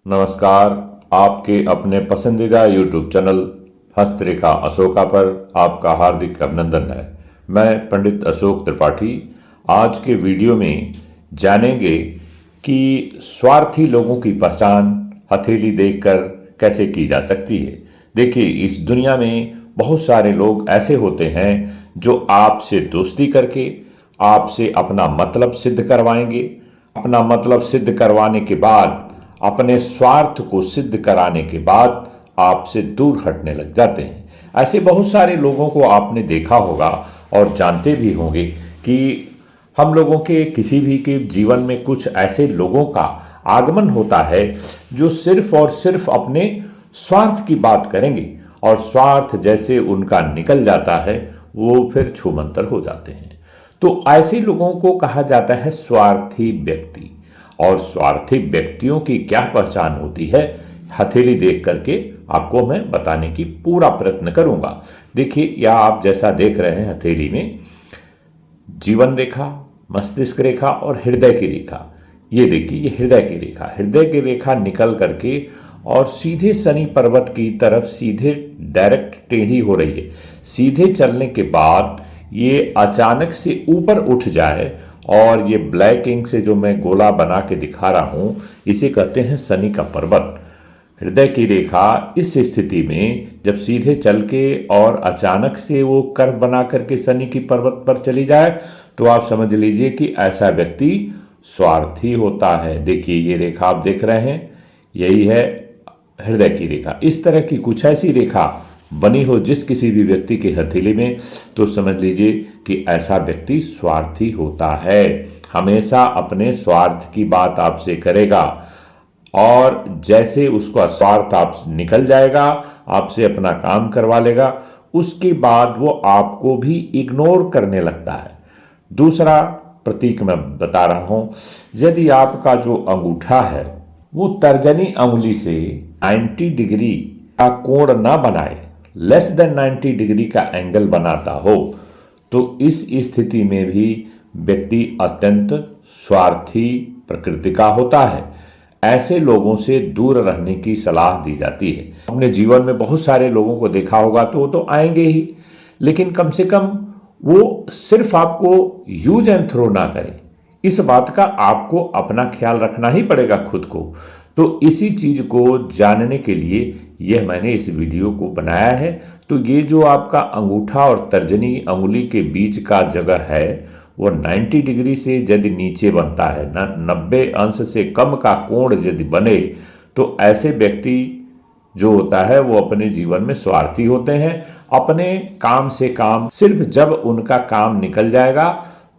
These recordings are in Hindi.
नमस्कार। आपके अपने पसंदीदा YouTube चैनल हस्तरेखा अशोका पर आपका हार्दिक अभिनंदन है। मैं पंडित अशोक त्रिपाठी आज के वीडियो में जानेंगे कि स्वार्थी लोगों की पहचान हथेली देखकर कैसे की जा सकती है। देखिए, इस दुनिया में बहुत सारे लोग ऐसे होते हैं जो आपसे दोस्ती करके आपसे अपना मतलब सिद्ध करवाएंगे। अपना मतलब सिद्ध करवाने के बाद, अपने स्वार्थ को सिद्ध कराने के बाद आपसे दूर हटने लग जाते हैं। ऐसे बहुत सारे लोगों को आपने देखा होगा और जानते भी होंगे कि हम लोगों के किसी भी के जीवन में कुछ ऐसे लोगों का आगमन होता है जो सिर्फ और सिर्फ अपने स्वार्थ की बात करेंगे और स्वार्थ जैसे उनका निकल जाता है वो फिर छूमंतर हो जाते हैं। तो ऐसे लोगों को कहा जाता है स्वार्थी व्यक्ति। और स्वार्थी व्यक्तियों की क्या पहचान होती है, हथेली देख करके आपको मैं बताने की पूरा प्रयत्न करूंगा। देखिए, यह आप जैसा देख रहे हैं हथेली में जीवन रेखा, मस्तिष्क रेखा और हृदय की रेखा। ये देखिए, ये हृदय की रेखा निकल करके और सीधे शनि पर्वत की तरफ सीधे डायरेक्ट टेढ़ी हो रही है। सीधे चलने के बाद ये अचानक से ऊपर उठ जाए और ये ब्लैक इंक से जो मैं गोला बना के दिखा रहा हूं, इसे कहते हैं शनि का पर्वत। हृदय की रेखा इस स्थिति में जब सीधे चल के और अचानक से वो कर्व बना करके शनि की पर्वत पर चली जाए तो आप समझ लीजिए कि ऐसा व्यक्ति स्वार्थी होता है। देखिए, ये रेखा आप देख रहे हैं, यही है हृदय की रेखा। इस तरह की कुछ ऐसी रेखा बनी हो जिस किसी भी व्यक्ति के हथेली में, तो समझ लीजिए कि ऐसा व्यक्ति स्वार्थी होता है। हमेशा अपने स्वार्थ की बात आपसे करेगा और जैसे उसका स्वार्थ आप निकल जाएगा, आपसे अपना काम करवा लेगा, उसके बाद वो आपको भी इग्नोर करने लगता है। दूसरा प्रतीक मैं बता रहा हूं, यदि आपका जो अंगूठा है वो तर्जनी अंगुली से 90 डिग्री का कोण ना बनाए, लेस देन 90 डिग्री का एंगल बनाता हो, तो इस स्थिति में भी व्यक्ति अत्यंत स्वार्थी प्रकृति का होता है। ऐसे लोगों से दूर रहने की सलाह दी जाती है। अपने जीवन में बहुत सारे लोगों को देखा होगा तो वो तो आएंगे ही, लेकिन कम से कम वो सिर्फ आपको यूज एंड थ्रो ना करें। इस बात का आपको अपना ख्याल रखना ही पड़ेगा खुद को। तो इसी चीज को जानने के लिए यह मैंने इस वीडियो को बनाया है। तो ये जो आपका अंगूठा और तर्जनी अंगुली के बीच का जगह है वो 90 डिग्री से यदि नीचे बनता है, 90 अंश से कम का कोण यदि बने, तो ऐसे व्यक्ति जो होता है वो अपने जीवन में स्वार्थी होते हैं। अपने काम से काम, सिर्फ जब उनका काम निकल जाएगा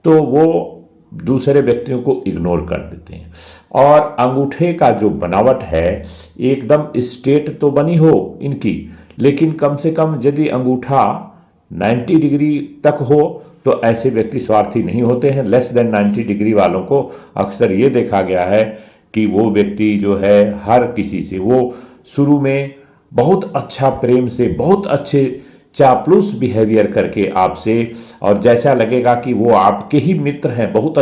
तो वो दूसरे व्यक्तियों को इग्नोर कर देते हैं। और अंगूठे का जो बनावट है एकदम स्ट्रेट तो बनी हो इनकी, लेकिन कम से कम यदि अंगूठा 90 डिग्री तक हो तो ऐसे व्यक्ति स्वार्थी नहीं होते हैं। लेस देन 90 डिग्री वालों को अक्सर ये देखा गया है कि वो व्यक्ति जो है हर किसी से वो शुरू में बहुत अच्छा प्रेम से, बहुत अच्छे चापलूस बिहेवियर करके आपसे, और जैसा लगेगा कि वो आपके ही मित्र हैं, बहुत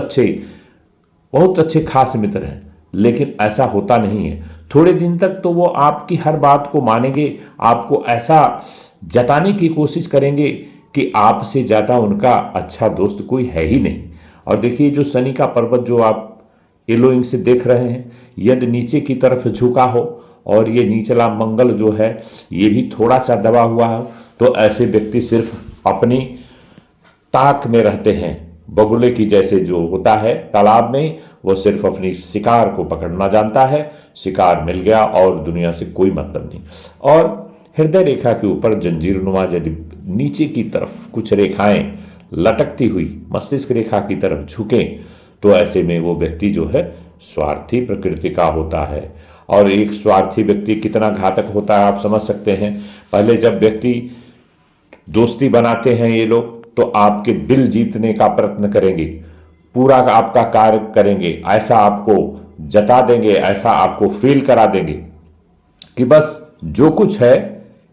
अच्छे खास मित्र हैं, लेकिन ऐसा होता नहीं है। थोड़े दिन तक तो वो आपकी हर बात को मानेंगे, आपको ऐसा जताने की कोशिश करेंगे कि आपसे ज़्यादा उनका अच्छा दोस्त कोई है ही नहीं। और देखिए, जो शनि का पर्वत जो आप येलो इंक से देख रहे हैं, यदि नीचे की तरफ झुका हो और ये निचला मंगल जो है ये भी थोड़ा सा दबा हुआ है, तो ऐसे व्यक्ति सिर्फ अपनी ताक में रहते हैं। बगुले की जैसे जो होता है तालाब में, वो सिर्फ अपनी शिकार को पकड़ना जानता है। शिकार मिल गया और दुनिया से कोई मतलब नहीं। और हृदय रेखा के ऊपर जंजीरनुमा यदि नीचे की तरफ कुछ रेखाएं लटकती हुई मस्तिष्क रेखा की तरफ झुकें, तो ऐसे में वो व्यक्ति जो है स्वार्थी प्रकृति का होता है। और एक स्वार्थी व्यक्ति कितना घातक होता है आप समझ सकते हैं। पहले जब व्यक्ति दोस्ती बनाते हैं ये लोग, तो आपके दिल जीतने का प्रयत्न करेंगे, पूरा आपका कार्य करेंगे, ऐसा आपको जता देंगे, ऐसा आपको फील करा देंगे कि बस जो कुछ है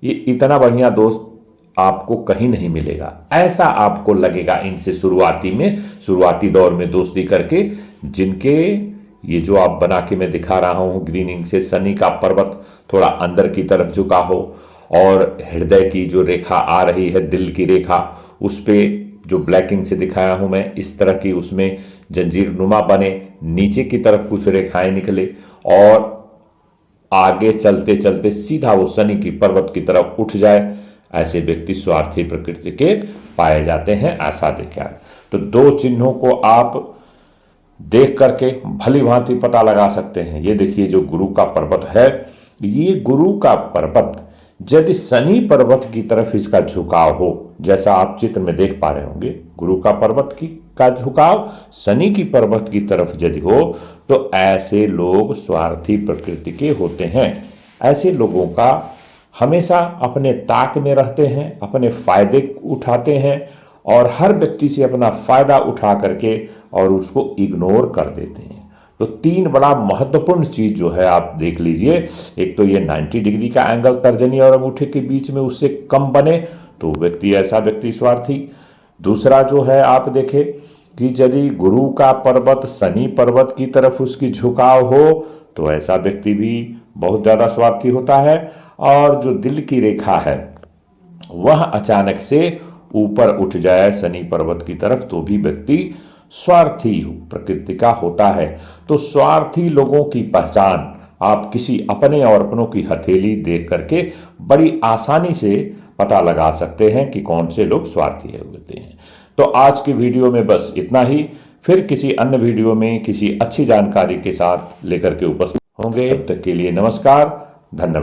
ये इतना बढ़िया दोस्त आपको कहीं नहीं मिलेगा। ऐसा आपको लगेगा इनसे शुरुआती दौर में दोस्ती करके, जिनके ये जो आप बना के मैं दिखा रहा हूँ ग्रीनिंग से, शनि का पर्वत थोड़ा अंदर की तरफ झुका हो और हृदय की जो रेखा आ रही है, दिल की रेखा, उस पे जो ब्लैकिंग से दिखाया हूं मैं, इस तरह की उसमें जंजीर नुमा बने, नीचे की तरफ कुछ रेखाएं निकले और आगे चलते चलते सीधा वो शनि की पर्वत की तरफ उठ जाए, ऐसे व्यक्ति स्वार्थी प्रकृति के पाए जाते हैं, ऐसा देखा। तो दो चिन्हों को आप देख करके भली भांति पता लगा सकते हैं। ये देखिए जो गुरु का पर्वत है, ये गुरु का पर्वत यदि शनि पर्वत की तरफ इसका झुकाव हो, जैसा आप चित्र में देख पा रहे होंगे, गुरु का पर्वत की का झुकाव शनि की पर्वत की तरफ यदि हो, तो ऐसे लोग स्वार्थी प्रकृति के होते हैं। ऐसे लोगों का हमेशा अपने ताक में रहते हैं, अपने फायदे उठाते हैं और हर व्यक्ति से अपना फायदा उठा करके और उसको इग्नोर कर देते हैं। तो तीन बड़ा महत्वपूर्ण चीज जो है आप देख लीजिए, एक तो ये 90 डिग्री का एंगल तर्जनी और अंगूठे के बीच में उससे कम बने तो व्यक्ति, ऐसा व्यक्ति स्वार्थी। दूसरा जो है आप देखें कि यदि गुरु का पर्वत शनि पर्वत की तरफ उसकी झुकाव हो तो ऐसा व्यक्ति भी बहुत ज्यादा स्वार्थी होता है। और जो दिल की रेखा है वह अचानक से ऊपर उठ जाए शनि पर्वत की तरफ तो भी व्यक्ति स्वार्थी प्रकृति का होता है। तो स्वार्थी लोगों की पहचान आप किसी अपने और अपनों की हथेली देख करके बड़ी आसानी से पता लगा सकते हैं कि कौन से लोग स्वार्थी होते हैं। तो आज की वीडियो में बस इतना ही, फिर किसी अन्य वीडियो में किसी अच्छी जानकारी के साथ लेकर के उपस्थित होंगे। तब तक के लिए नमस्कार, धन्यवाद।